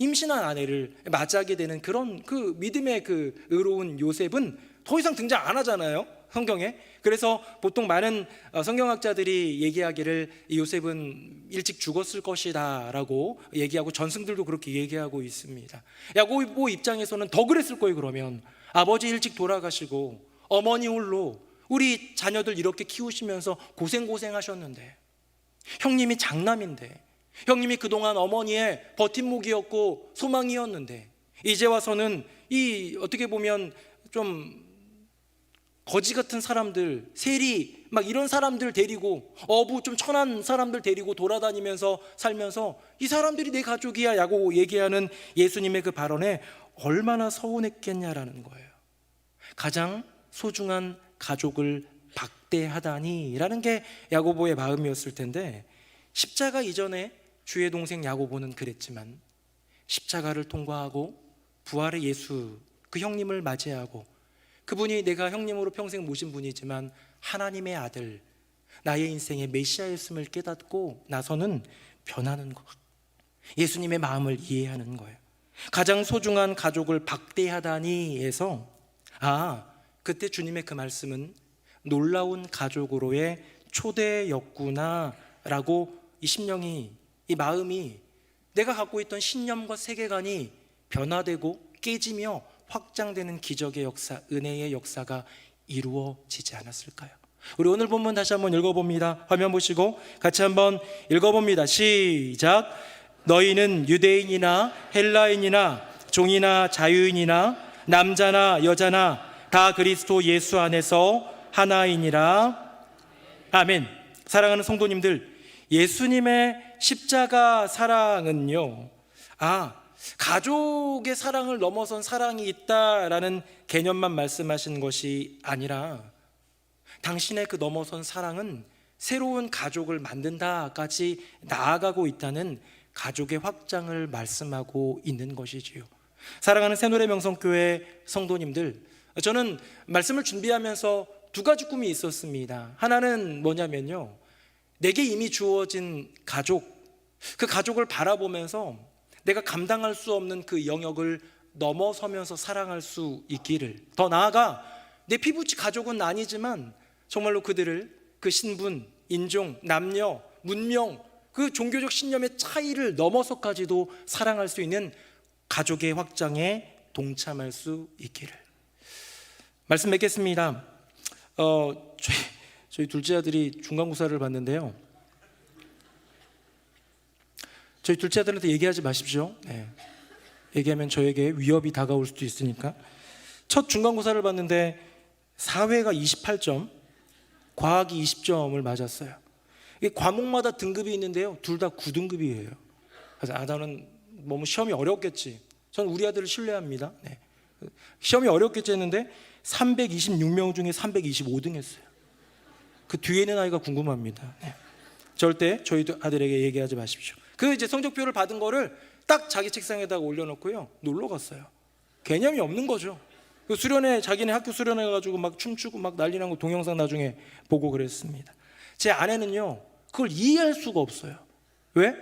임신한 아내를 맞이하게 되는 그런 그 믿음의 그 의로운 요셉은 더 이상 등장 안 하잖아요, 성경에. 그래서 보통 많은 성경학자들이 얘기하기를 요셉은 일찍 죽었을 것이다 라고 얘기하고 전승들도 그렇게 얘기하고 있습니다. 야고보 입장에서는 더 그랬을 거예요. 그러면 아버지 일찍 돌아가시고 어머니 홀로 우리 자녀들 이렇게 키우시면서 고생하셨는데, 형님이 장남인데, 형님이 그동안 어머니의 버팀목이었고 소망이었는데, 이제 와서는 이 어떻게 보면 좀 거지 같은 사람들, 세리 막 이런 사람들 데리고, 어부 좀 천한 사람들 데리고 돌아다니면서 살면서 이 사람들이 내 가족이야 라고 얘기하는 예수님의 그 발언에 얼마나 서운했겠냐라는 거예요. 가장 소중한 가족을 박대하다니 라는 게 야고보의 마음이었을 텐데, 십자가 이전에 주의 동생 야고보는 그랬지만 십자가를 통과하고 부활의 예수 그 형님을 맞이하고, 그분이 내가 형님으로 평생 모신 분이지만 하나님의 아들, 나의 인생의 메시아였음을 깨닫고 나서는 변하는 것, 예수님의 마음을 이해하는 거예요. 가장 소중한 가족을 박대하다니에서 그때 주님의 그 말씀은 놀라운 가족으로의 초대였구나 라고 이 심령이, 이 마음이, 내가 갖고 있던 신념과 세계관이 변화되고 깨지며 확장되는 기적의 역사, 은혜의 역사가 이루어지지 않았을까요? 우리 오늘 본문 다시 한번 읽어봅니다. 화면 보시고 같이 한번 읽어봅니다. 시작. 너희는 유대인이나 헬라인이나 종이나 자유인이나 남자나 여자나 다 그리스도 예수 안에서 하나이니라. 아멘. 사랑하는 성도님들, 예수님의 십자가 사랑은요, 가족의 사랑을 넘어선 사랑이 있다라는 개념만 말씀하신 것이 아니라 당신의 그 넘어선 사랑은 새로운 가족을 만든다까지 나아가고 있다는 가족의 확장을 말씀하고 있는 것이지요. 사랑하는 새노래명성교회 성도님들, 저는 말씀을 준비하면서 두 가지 꿈이 있었습니다. 하나는 뭐냐면요, 내게 이미 주어진 가족, 그 가족을 바라보면서 내가 감당할 수 없는 그 영역을 넘어서면서 사랑할 수 있기를, 더 나아가 내 피부치 가족은 아니지만 정말로 그들을 그 신분, 인종, 남녀, 문명, 그 종교적 신념의 차이를 넘어서까지도 사랑할 수 있는 가족의 확장에 동참할 수 있기를. 말씀 맺겠습니다. 저희 둘째 아들이 중간고사를 봤는데요, 저희 둘째 아들한테 얘기하지 마십시오. 얘기하면 저에게 위협이 다가올 수도 있으니까. 첫 중간고사를 봤는데 사회가 28점, 과학이 20점을 맞았어요. 이게 과목마다 등급이 있는데요, 둘 다 9등급이에요. 그래서 나는 너무 시험이 어렵겠지, 저는 우리 아들을 신뢰합니다. 시험이 어렵겠지 했는데 326명 중에 325등 했어요. 그 뒤에 있는 아이가 궁금합니다. 절대 저희 아들에게 얘기하지 마십시오. 그 이제 성적표를 받은 거를 딱 자기 책상에다가 올려놓고요, 놀러 갔어요. 개념이 없는 거죠. 그 수련회, 자기네 학교 수련회 가지고 막 춤추고 막 난리 난 거 동영상 나중에 보고 그랬습니다. 제 아내는요, 그걸 이해할 수가 없어요. 왜?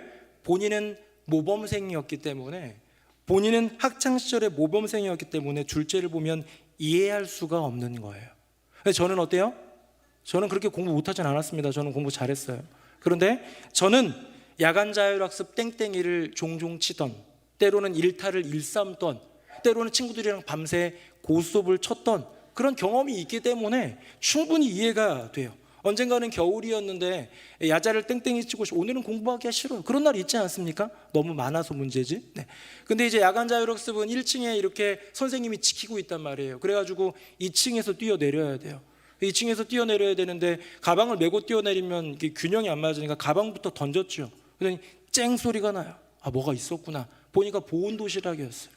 본인은 모범생이었기 때문에, 본인은 학창시절에 모범생이었기 때문에 둘째를 보면 이해할 수가 없는 거예요. 저는 어때요? 저는 그렇게 공부 못하진 않았습니다. 저는 공부 잘했어요. 그런데 저는 야간 자율학습 땡땡이를 종종 치던, 때로는 일타를 일삼던, 때로는 친구들이랑 밤새 고스톱을 쳤던 그런 경험이 있기 때문에 충분히 이해가 돼요. 언젠가는 겨울이었는데 야자를 땡땡이 치고 오늘은 공부하기가 싫어요. 그런 날 있지 않습니까? 너무 많아서 문제지. 근데 이제 야간 자율학습은 1층에 이렇게 선생님이 지키고 있단 말이에요. 그래가지고 2층에서 뛰어내려야 돼요. 2층에서 뛰어내려야 되는데 가방을 메고 뛰어내리면 이게 균형이 안 맞으니까 가방부터 던졌죠. 그러더니 쨍 소리가 나요. 뭐가 있었구나. 보니까 보온 도시락이었어요.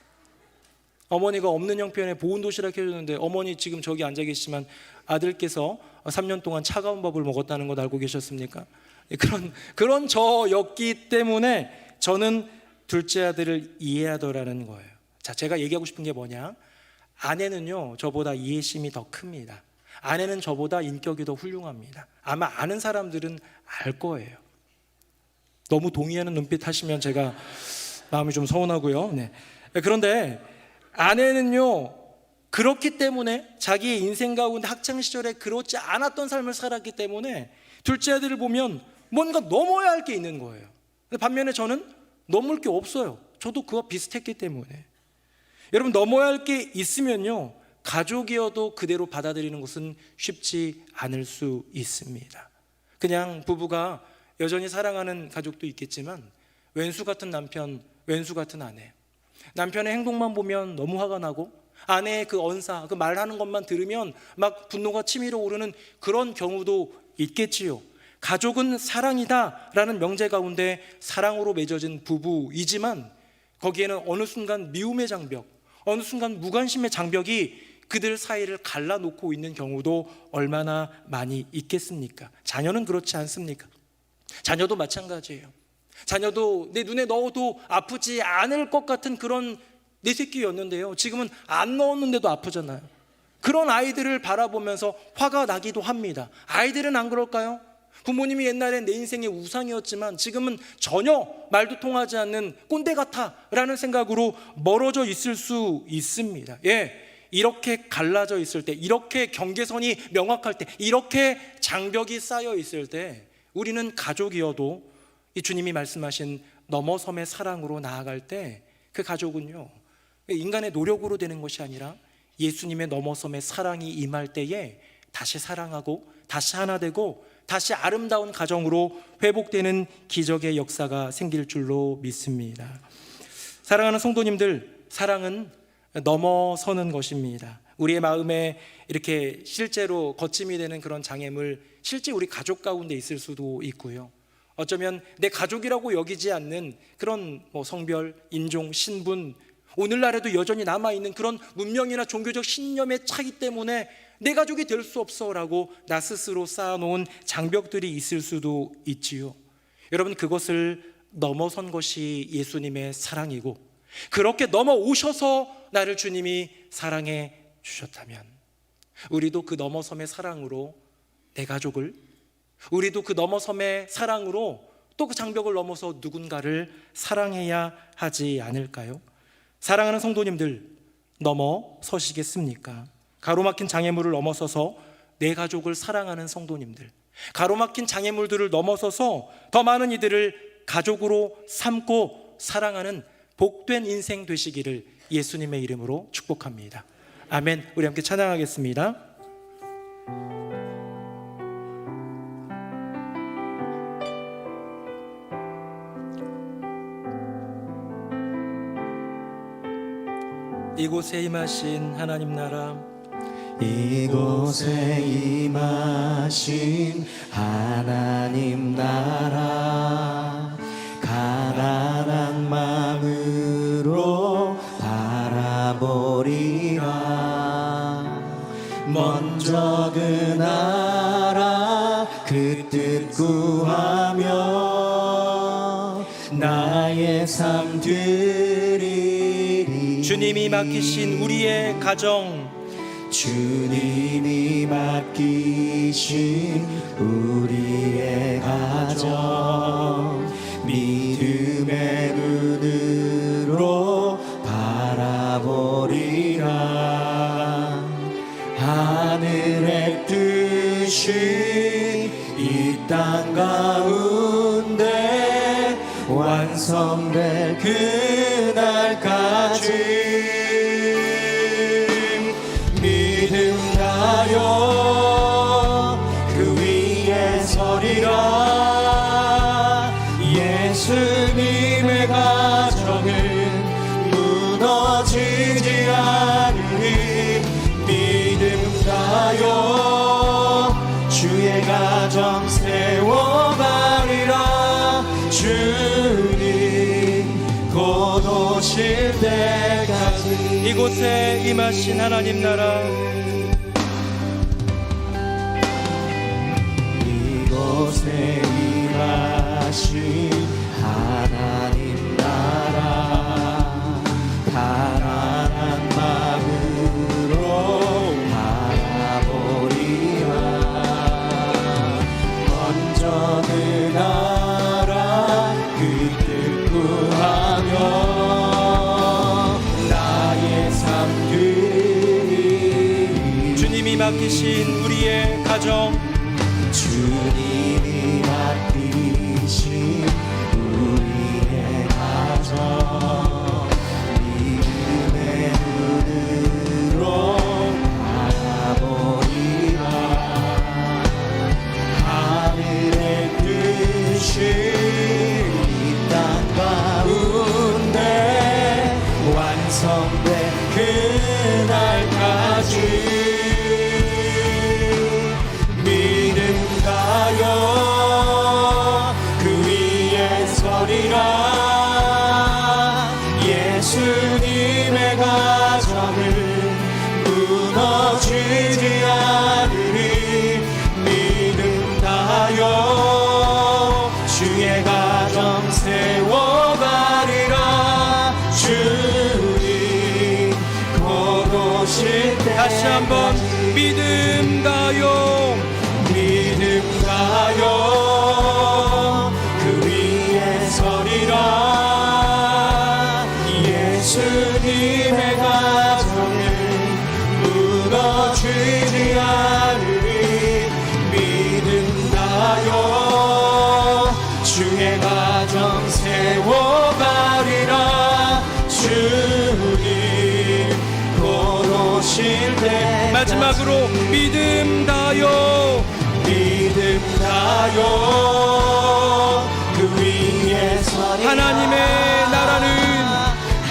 어머니가 없는 형편에 보온 도시락 해줬는데, 어머니 지금 저기 앉아 계시지만 아들께서 3년 동안 차가운 밥을 먹었다는 것 알고 계셨습니까? 그런 저였기 때문에 저는 둘째 아들을 이해하더라는 거예요. 자, 제가 얘기하고 싶은 게 뭐냐? 아내는요, 저보다 이해심이 더 큽니다. 아내는 저보다 인격이 더 훌륭합니다. 아마 아는 사람들은 알 거예요. 너무 동의하는 눈빛 하시면 제가 마음이 좀 서운하고요. 그런데 아내는요, 그렇기 때문에 자기의 인생 가운데 학창시절에 그렇지 않았던 삶을 살았기 때문에 둘째 아들을 보면 뭔가 넘어야 할 게 있는 거예요. 반면에 저는 넘을 게 없어요. 저도 그와 비슷했기 때문에. 여러분, 넘어야 할 게 있으면요, 가족이어도 그대로 받아들이는 것은 쉽지 않을 수 있습니다. 그냥 부부가 여전히 사랑하는 가족도 있겠지만, 왼수 같은 남편, 왼수 같은 아내, 남편의 행동만 보면 너무 화가 나고 아내의 그 언사, 그 말하는 것만 들으면 막 분노가 치밀어 오르는 그런 경우도 있겠지요. 가족은 사랑이다 라는 명제 가운데 사랑으로 맺어진 부부이지만, 거기에는 어느 순간 미움의 장벽, 어느 순간 무관심의 장벽이 그들 사이를 갈라놓고 있는 경우도 얼마나 많이 있겠습니까? 자녀는 그렇지 않습니까? 자녀도 마찬가지예요. 자녀도 내 눈에 넣어도 아프지 않을 것 같은 그런 내 새끼였는데요, 지금은 안 넣었는데도 아프잖아요. 그런 아이들을 바라보면서 화가 나기도 합니다. 아이들은 안 그럴까요? 부모님이 옛날엔 내 인생의 우상이었지만 지금은 전혀 말도 통하지 않는 꼰대 같아 라는 생각으로 멀어져 있을 수 있습니다. 이렇게 갈라져 있을 때, 이렇게 경계선이 명확할 때, 이렇게 장벽이 쌓여 있을 때, 우리는 가족이어도 이 주님이 말씀하신 넘어섬의 사랑으로 나아갈 때, 그 가족은요, 인간의 노력으로 되는 것이 아니라 예수님의 넘어섬의 사랑이 임할 때에 다시 사랑하고 다시 하나 되고 다시 아름다운 가정으로 회복되는 기적의 역사가 생길 줄로 믿습니다. 사랑하는 성도님들, 사랑은 넘어서는 것입니다. 우리의 마음에 이렇게 실제로 거침이 되는 그런 장애물, 실제 우리 가족 가운데 있을 수도 있고요. 어쩌면 내 가족이라고 여기지 않는 그런 성별, 인종, 신분, 오늘날에도 여전히 남아있는 그런 문명이나 종교적 신념의 차이 때문에 내 가족이 될 수 없어라고 나 스스로 쌓아놓은 장벽들이 있을 수도 있지요. 여러분, 그것을 넘어선 것이 예수님의 사랑이고, 그렇게 넘어오셔서 나를 주님이 사랑해 주셨다면, 우리도 그 넘어섬의 사랑으로 내 가족을, 우리도 그 넘어섬의 사랑으로 또 그 장벽을 넘어서 누군가를 사랑해야 하지 않을까요? 사랑하는 성도님들, 넘어서시겠습니까? 가로막힌 장애물을 넘어서서 내 가족을 사랑하는 성도님들, 가로막힌 장애물들을 넘어서서 더 많은 이들을 가족으로 삼고 사랑하는 복된 인생 되시기를 예수님의 이름으로 축복합니다. 아멘. 우리 함께 찬양하겠습니다. 이곳에 임하신 하나님 나라, 이곳에 임하신 하나님 나라, 가난한 마음으로 바라보리라. 먼저 그 나라 그 뜻 구하며 나의 삶 드리리. 주님이 맡기신 우리의 가정, 주님이 맡기신 우리의 가정, 믿음의 눈으로 바라보리라. 하늘의 뜻이 이 땅 가운데 완성될 그날까지 믿음하여 그 위에 서리라. 예수님의 가정은 무너지지 않으니 믿음하여 주의 가정 세워가리라. 주님 곧 오실 때까지. 이곳에 임하신 하나님 나라, 이곳에 임하신 하나님 나라, 가난한 마음으로 바라보리라. 먼저 그 나라 그 뜻 구하며 나의 삶 드리리. 주님이 맡기신 우리의 가정, 주님이 맡기신 우리의 가정, 믿음의 눈으로 바라보리라. 하늘의 뜻이 이 땅 가운데 완성된 그날까지 믿음가요 그 위에 서리라. 예수님의 가정을 무너지지 않으리. 믿음가요 주의 가정 세워가리라. 주님 곧 오실 때 다시 한번 믿음가요, 믿음가요 그 위에 서리라. 예수님의 가정을 무너지지 않으리. 믿음가요 주의 가정 세워가리라. 주님 곧 오실 때 마지막으로 믿음가요, 믿음가요 그 위에 서리라. 하나님의 나라는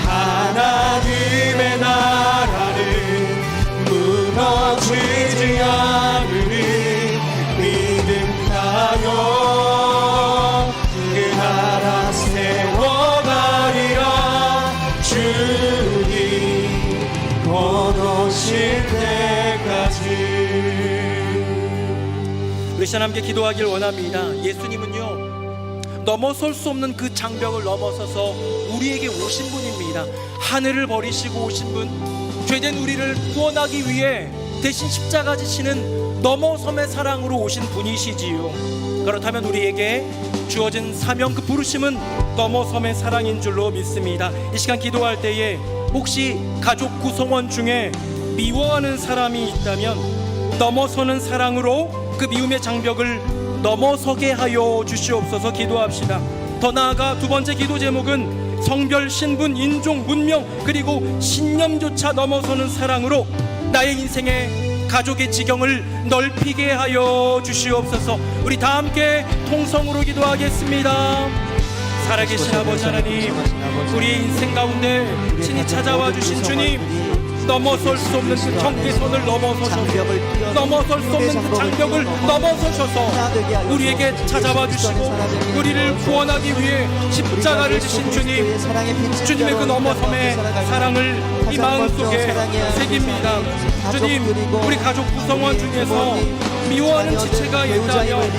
하나님의 나라는 시간 함께 기도하길 원합니다. 예수님은요, 넘어설 수 없는 그 장벽을 넘어서서 우리에게 오신 분입니다. 하늘을 버리시고 오신 분, 죄된 우리를 구원하기 위해 대신 십자가 지시는 넘어섬의 사랑으로 오신 분이시지요. 그렇다면 우리에게 주어진 사명, 그 부르심은 넘어섬의 사랑인 줄로 믿습니다. 이 시간 기도할 때에 혹시 가족 구성원 중에 미워하는 사람이 있다면 넘어서는 사랑으로 그 미움의 장벽을 넘어서게 하여 주시옵소서. 기도합시다. 더 나아가 두 번째 기도 제목은 성별, 신분, 인종, 문명, 그리고 신념조차 넘어서는 사랑으로 나의 인생의 가족의 지경을 넓히게 하여 주시옵소서. 우리 다 함께 통성으로 기도하겠습니다. 살아계신 아버지 하나님, 우리 인생 가운데 친히 찾아와 주신 주님, 넘어설 수 없는 그 경계선을 넘어서셔서, 넘어설 수 없는 그 장벽을 넘어서셔서 우리에게 찾아와 주시고 우리를 구원하기 위해 십자가를 지신 주님, 주님의 그 넘어섬의 사랑을 이 마음속에 새깁니다. 주님, 우리 가족 구성원 중에서 미워하는 지체가 있다면,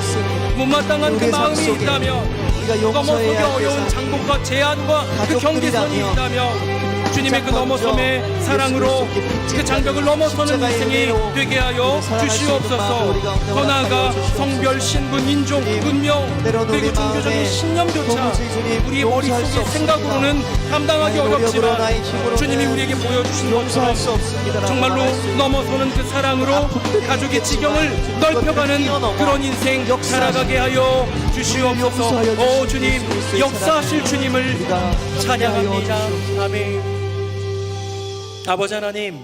못마땅한 그 마음이 있다면, 넘어서기 어려운 장벽과 제한과 그 경계선이 있다면 주님의 그 넘어섬의 사랑으로 그 장벽을 넘어서는 인생이 되게 하여 주시옵소서. 더 나아가 성별, 신분, 인종, 문명, 그리고 종교적인 신념조차 우리의 머릿속의 생각으로는 감당하기 어렵지만 주님이 우리에게 보여주신 것처럼 정말로 넘어서는 그 사랑으로 가족의 지경을 넓혀가는 그런 인생 살아가게 하여 주시옵소서. 오 주님, 역사하실 주님을 찬양합니다. 아멘. 아버지 하나님,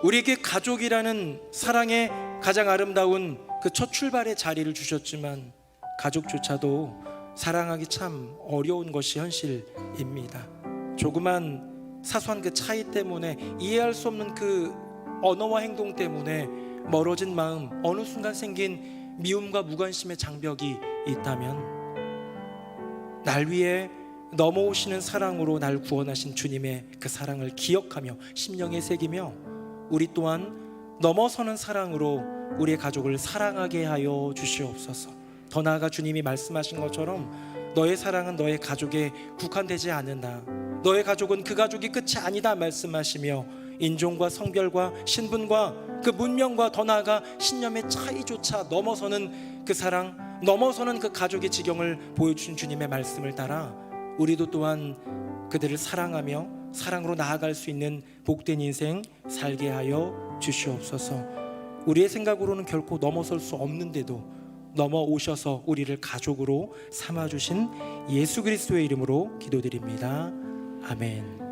우리에게 가족이라는 사랑의 가장 아름다운 그 첫 출발의 자리를 주셨지만 가족조차도 사랑하기 참 어려운 것이 현실입니다. 조그만 사소한 그 차이 때문에, 이해할 수 없는 그 언어와 행동 때문에 멀어진 마음, 어느 순간 생긴 미움과 무관심의 장벽이 있다면 날 위해 넘어오시는 사랑으로 날 구원하신 주님의 그 사랑을 기억하며 심령에 새기며 우리 또한 넘어서는 사랑으로 우리의 가족을 사랑하게 하여 주시옵소서. 더 나아가 주님이 말씀하신 것처럼 너의 사랑은 너의 가족에 국한되지 않는다, 너의 가족은 그 가족이 끝이 아니다 말씀하시며 인종과 성별과 신분과 그 문명과 더 나아가 신념의 차이조차 넘어서는 그 사랑, 넘어서는 그 가족의 지경을 보여주신 주님의 말씀을 따라 우리도 또한 그들을 사랑하며 사랑으로 나아갈 수 있는 복된 인생 살게 하여 주시옵소서. 우리의 생각으로는 결코 넘어설 수 없는데도 넘어오셔서 우리를 가족으로 삼아주신 예수 그리스도의 이름으로 기도드립니다. 아멘.